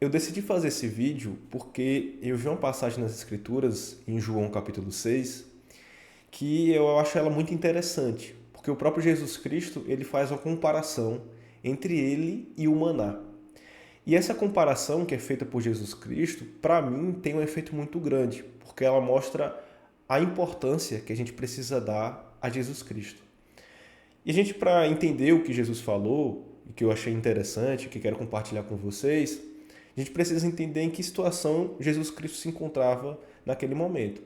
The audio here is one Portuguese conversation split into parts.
Eu decidi fazer esse vídeo porque eu vi uma passagem nas Escrituras, em João capítulo 6, que eu acho ela muito interessante, porque o próprio Jesus Cristo ele faz uma comparação entre ele e o maná. E essa comparação que é feita por Jesus Cristo, para mim, tem um efeito muito grande, porque ela mostra a importância que a gente precisa dar a Jesus Cristo. E a gente, para entender o que Jesus falou, e que eu achei interessante, que quero compartilhar com vocês, a gente precisa entender em que situação Jesus Cristo se encontrava naquele momento.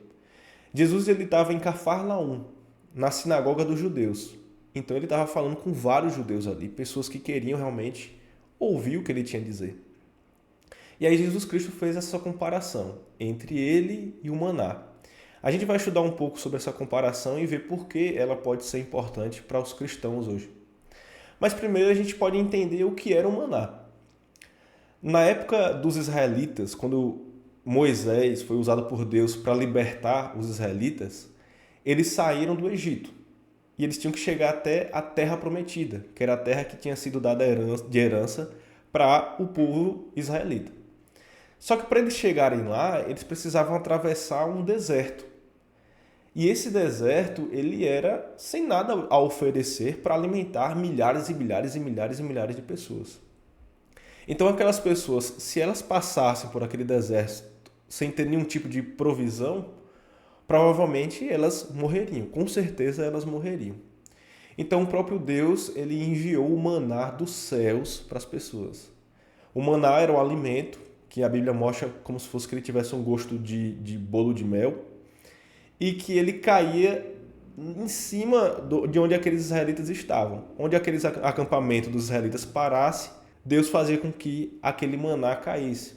Jesus ele estava em Cafarnaum, na sinagoga dos judeus. Então ele estava falando com vários judeus ali, pessoas que queriam realmente ouvir o que ele tinha a dizer. E aí Jesus Cristo fez essa comparação entre ele e o maná. A gente vai estudar um pouco sobre essa comparação e ver por que ela pode ser importante para os cristãos hoje. Mas primeiro a gente pode entender o que era o maná. Na época dos israelitas, quando Moisés foi usado por Deus para libertar os israelitas, eles saíram do Egito e eles tinham que chegar até a terra prometida, que era a terra que tinha sido dada de herança para o povo israelita. Só que para eles chegarem lá, eles precisavam atravessar um deserto. E esse deserto, ele era sem nada a oferecer para alimentar milhares e milhares e milhares e milhares de pessoas. Então aquelas pessoas, se elas passassem por aquele deserto sem ter nenhum tipo de provisão, provavelmente elas morreriam, com certeza elas morreriam. Então o próprio Deus, ele enviou o maná dos céus para as pessoas. O maná era um alimento que a Bíblia mostra como se fosse que ele tivesse um gosto de bolo de mel e que ele caía em cima de onde aqueles israelitas estavam. Onde aquele acampamento dos israelitas parasse, Deus fazia com que aquele maná caísse.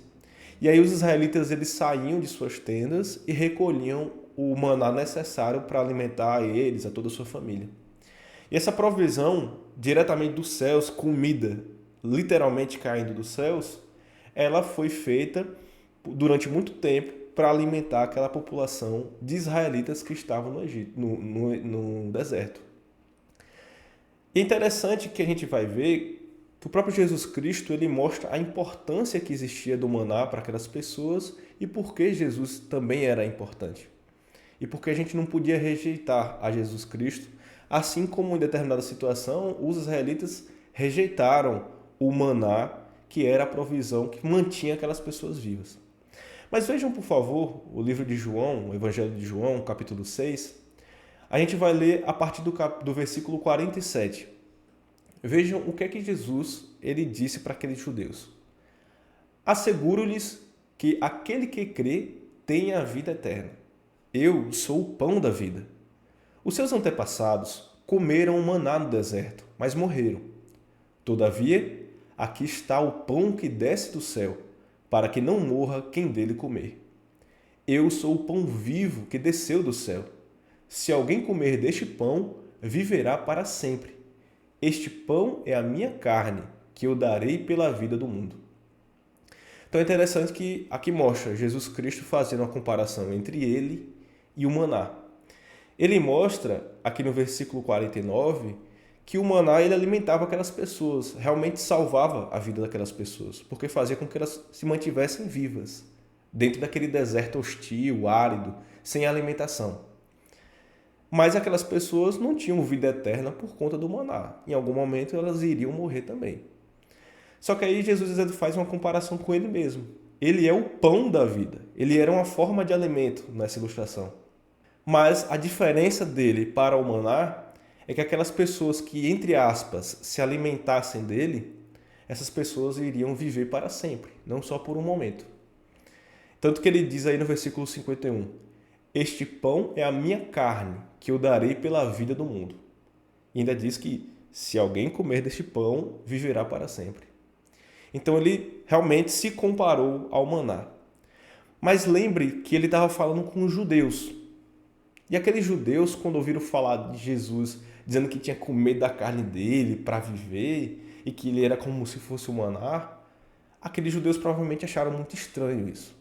E aí os israelitas eles saíam de suas tendas e recolhiam o maná necessário para alimentar eles, a toda a sua família. E essa provisão diretamente dos céus, comida literalmente caindo dos céus, ela foi feita durante muito tempo para alimentar aquela população de israelitas que estavam no Egito, no deserto. E é interessante que a gente vai ver que o próprio Jesus Cristo ele mostra a importância que existia do maná para aquelas pessoas e por que Jesus também era importante. E porque a gente não podia rejeitar a Jesus Cristo, assim como em determinada situação os israelitas rejeitaram o maná, que era a provisão que mantinha aquelas pessoas vivas. Mas vejam, por favor, o livro de João, o Evangelho de João, capítulo 6. A gente vai ler a partir do versículo 47. Vejam o que é que Jesus ele disse para aqueles judeus. Asseguro-lhes que aquele que crê tem a vida eterna. Eu sou o pão da vida. Os seus antepassados comeram o maná no deserto, mas morreram. Todavia, aqui está o pão que desce do céu, para que não morra quem dele comer. Eu sou o pão vivo que desceu do céu. Se alguém comer deste pão, viverá para sempre. Este pão é a minha carne, que eu darei pela vida do mundo. Então é interessante que aqui mostra Jesus Cristo fazendo uma comparação entre ele e o maná. Ele mostra, aqui no versículo 49, que o maná ele alimentava aquelas pessoas, realmente salvava a vida daquelas pessoas, porque fazia com que elas se mantivessem vivas, dentro daquele deserto hostil, árido, sem alimentação. Mas aquelas pessoas não tinham vida eterna por conta do maná. Em algum momento elas iriam morrer também. Só que aí Jesus faz uma comparação com ele mesmo. Ele é o pão da vida. Ele era uma forma de alimento nessa ilustração. Mas a diferença dele para o maná é que aquelas pessoas que, entre aspas, se alimentassem dele, essas pessoas iriam viver para sempre, não só por um momento. Tanto que ele diz aí no versículo 51, este pão é a minha carne, que eu darei pela vida do mundo. E ainda diz que se alguém comer deste pão, viverá para sempre. Então ele realmente se comparou ao maná. Mas lembre que ele estava falando com os judeus. E aqueles judeus, quando ouviram falar de Jesus, dizendo que tinha que comer da carne dele para viver, e que ele era como se fosse o maná, aqueles judeus provavelmente acharam muito estranho isso.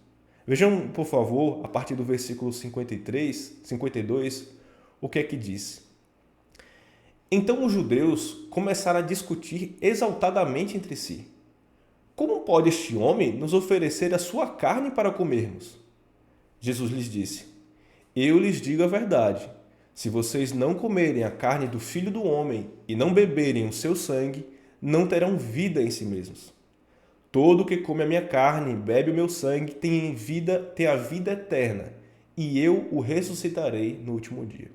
Vejam, por favor, a partir do versículo 53, 52, o que é que diz. Então os judeus começaram a discutir exaltadamente entre si. como pode este homem nos oferecer a sua carne para comermos? Jesus lhes disse: Eu lhes digo a verdade. Se vocês não comerem a carne do Filho do Homem e não beberem o seu sangue, não terão vida em si mesmos. Todo que come a minha carne e bebe o meu sangue tem a vida eterna, e eu o ressuscitarei no último dia.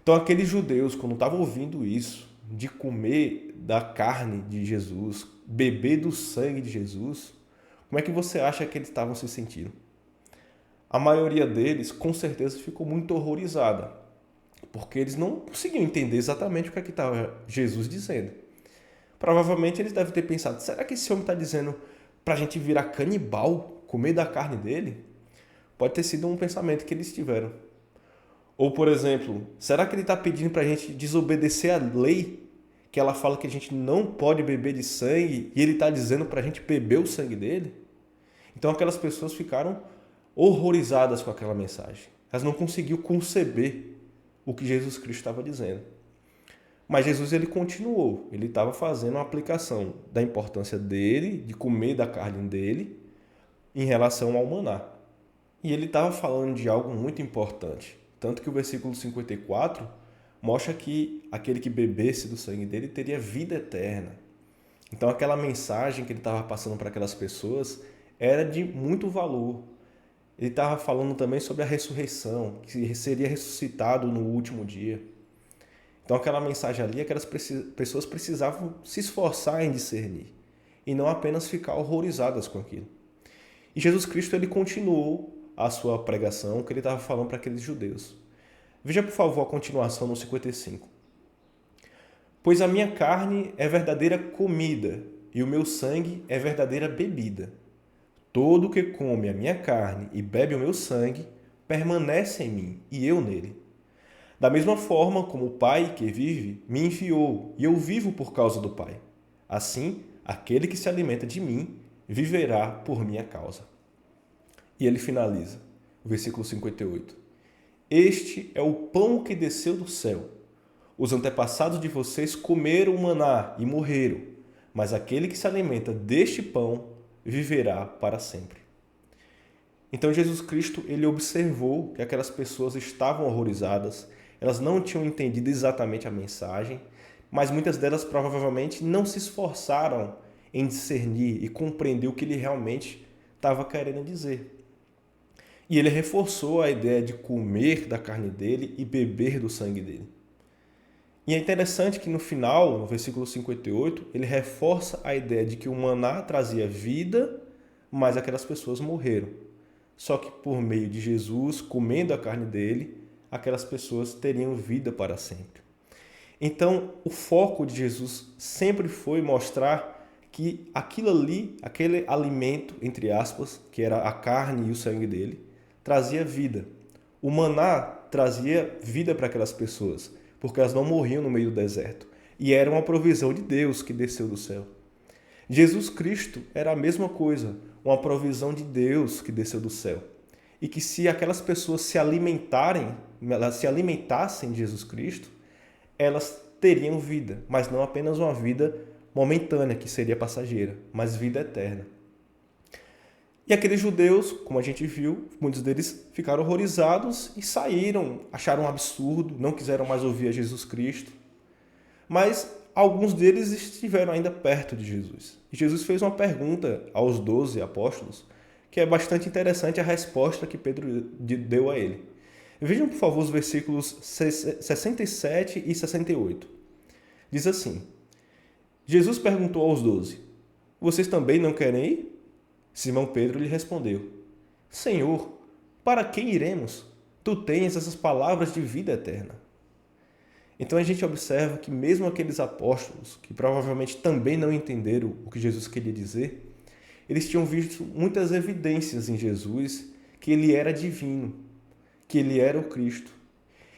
Então aqueles judeus, quando estavam ouvindo isso, de comer da carne de Jesus, beber do sangue de Jesus, como é que você acha que eles estavam se sentindo? A maioria deles, com certeza, ficou muito horrorizada, porque eles não conseguiam entender exatamente o que é que estava Jesus dizendo. Provavelmente eles devem ter pensado, será que esse homem está dizendo para a gente virar canibal, comer da carne dele? Pode ter sido um pensamento que eles tiveram. Ou, por exemplo, será que ele está pedindo para a gente desobedecer a lei, que ela fala que a gente não pode beber de sangue, e ele está dizendo para a gente beber o sangue dele? Então aquelas pessoas ficaram horrorizadas com aquela mensagem. Elas não conseguiam conceber o que Jesus Cristo estava dizendo. Mas Jesus ele continuou, ele estava fazendo uma aplicação da importância dele, de comer da carne dele, em relação ao maná. E ele estava falando de algo muito importante. Tanto que o versículo 54 mostra que aquele que bebesse do sangue dele teria vida eterna. Então aquela mensagem que ele estava passando para aquelas pessoas era de muito valor. Ele estava falando também sobre a ressurreição, que seria ressuscitado no último dia. Então aquela mensagem ali, aquelas pessoas precisavam se esforçar em discernir e não apenas ficar horrorizadas com aquilo. E Jesus Cristo ele continuou a sua pregação que ele estava falando para aqueles judeus. Veja, por favor, a continuação no 55. Pois a minha carne é verdadeira comida e o meu sangue é verdadeira bebida. Todo o que come a minha carne e bebe o meu sangue permanece em mim e eu nele. Da mesma forma como o Pai que vive me enviou e eu vivo por causa do Pai. Assim, aquele que se alimenta de mim viverá por minha causa. E ele finaliza, o versículo 58. Este é o pão que desceu do céu. Os antepassados de vocês comeram o maná e morreram, mas aquele que se alimenta deste pão viverá para sempre. Então Jesus Cristo ele observou que aquelas pessoas estavam horrorizadas, elas não tinham entendido exatamente a mensagem, mas muitas delas provavelmente não se esforçaram em discernir e compreender o que ele realmente estava querendo dizer. E ele reforçou a ideia de comer da carne dele e beber do sangue dele. E é interessante que no final, no versículo 58, ele reforça a ideia de que o maná trazia vida, mas aquelas pessoas morreram. Só que por meio de Jesus, comendo a carne dele, aquelas pessoas teriam vida para sempre. Então, o foco de Jesus sempre foi mostrar que aquilo ali, aquele alimento, entre aspas, que era a carne e o sangue dele, trazia vida. O maná trazia vida para aquelas pessoas, porque elas não morriam no meio do deserto. E era uma provisão de Deus que desceu do céu. Jesus Cristo era a mesma coisa, uma provisão de Deus que desceu do céu. E que se aquelas pessoas se alimentassem de Jesus Cristo, elas teriam vida, mas não apenas uma vida momentânea, que seria passageira, mas vida eterna. E aqueles judeus, como a gente viu, muitos deles ficaram horrorizados e saíram, acharam um absurdo, não quiseram mais ouvir a Jesus Cristo. Mas alguns deles estiveram ainda perto de Jesus. E Jesus fez uma pergunta aos 12 apóstolos, que é bastante interessante a resposta que Pedro deu a ele. Vejam, por favor, os versículos 67 e 68. Diz assim: Jesus perguntou aos 12, vocês também não querem ir? Simão Pedro lhe respondeu, Senhor, para quem iremos? Tu tens essas palavras de vida eterna. Então a gente observa que mesmo aqueles apóstolos, que provavelmente também não entenderam o que Jesus queria dizer, eles tinham visto muitas evidências em Jesus que ele era divino, que ele era o Cristo.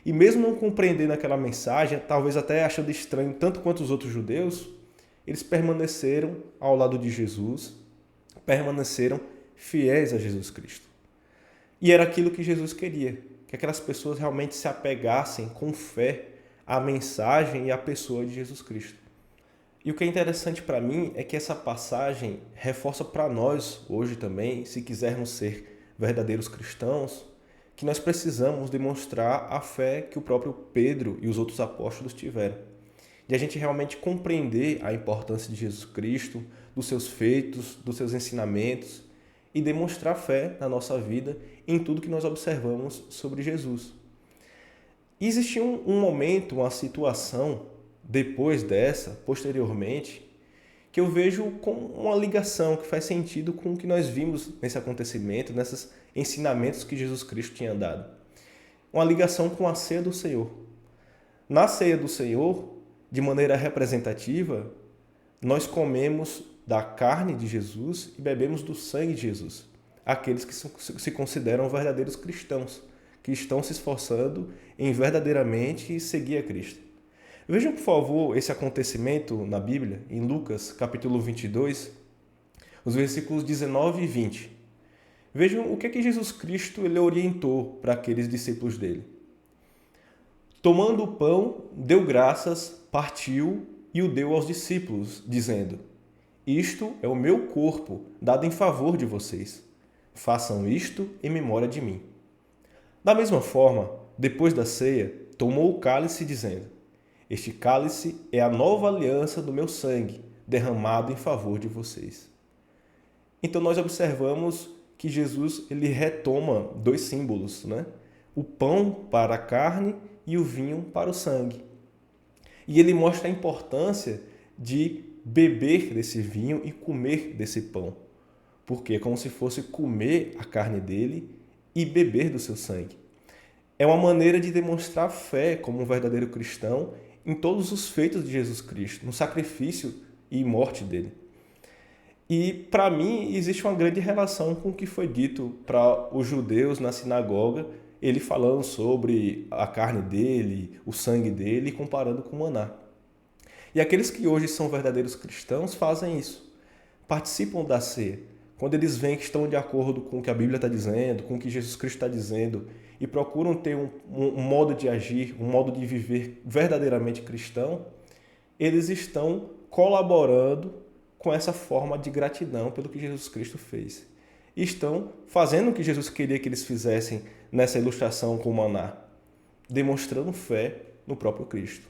E mesmo não compreendendo aquela mensagem, talvez até achando estranho tanto quanto os outros judeus, eles permaneceram ao lado de Jesus, permaneceram fiéis a Jesus Cristo. E era aquilo que Jesus queria, que aquelas pessoas realmente se apegassem com fé à mensagem e à pessoa de Jesus Cristo. E o que é interessante para mim é que essa passagem reforça para nós, hoje também, se quisermos ser verdadeiros cristãos, que nós precisamos demonstrar a fé que o próprio Pedro e os outros apóstolos tiveram. De a gente realmente compreender a importância de Jesus Cristo, dos seus feitos, dos seus ensinamentos e demonstrar fé na nossa vida em tudo que nós observamos sobre Jesus. E existia um momento, uma situação, depois dessa, posteriormente, que eu vejo com uma ligação que faz sentido com o que nós vimos nesse acontecimento, nesses ensinamentos que Jesus Cristo tinha dado. Uma ligação com a ceia do Senhor. Na ceia do Senhor, de maneira representativa, nós comemos da carne de Jesus e bebemos do sangue de Jesus. Aqueles que se consideram verdadeiros cristãos, que estão se esforçando em verdadeiramente seguir a Cristo. Vejam, por favor, esse acontecimento na Bíblia, em Lucas, capítulo 22, os versículos 19 e 20. Vejam o que é que Jesus Cristo ele orientou para aqueles discípulos dele. Tomando o pão, deu graças, partiu e o deu aos discípulos, dizendo: Isto é o meu corpo, dado em favor de vocês. Façam isto em memória de mim. Da mesma forma, depois da ceia, tomou o cálice, dizendo: Este cálice é a nova aliança do meu sangue, derramado em favor de vocês. Então nós observamos que Jesus ele retoma dois símbolos, né? O pão para a carne e o vinho para o sangue. E ele mostra a importância de beber desse vinho e comer desse pão. Porque é como se fosse comer a carne dele e beber do seu sangue. É uma maneira de demonstrar fé como um verdadeiro cristão em todos os feitos de Jesus Cristo, no sacrifício e morte dele. E, para mim, existe uma grande relação com o que foi dito para os judeus na sinagoga, ele falando sobre a carne dele, o sangue dele, comparando com o maná. E aqueles que hoje são verdadeiros cristãos fazem isso, participam da ceia. Quando eles veem que estão de acordo com o que a Bíblia está dizendo, com o que Jesus Cristo está dizendo, e procuram ter um modo de agir, um modo de viver verdadeiramente cristão, eles estão colaborando com essa forma de gratidão pelo que Jesus Cristo fez. E estão fazendo o que Jesus queria que eles fizessem nessa ilustração com o maná, demonstrando fé no próprio Cristo.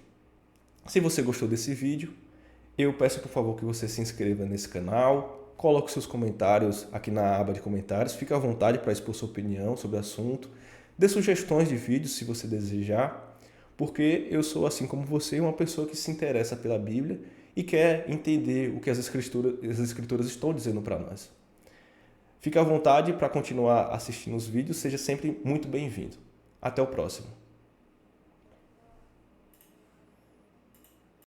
Se você gostou desse vídeo, eu peço por favor que você se inscreva nesse canal, coloque seus comentários aqui na aba de comentários, fique à vontade para expor sua opinião sobre o assunto, dê sugestões de vídeos se você desejar, porque eu sou, assim como você, uma pessoa que se interessa pela Bíblia e quer entender o que as Escrituras estão dizendo para nós. Fique à vontade para continuar assistindo os vídeos, seja sempre muito bem-vindo. Até o próximo.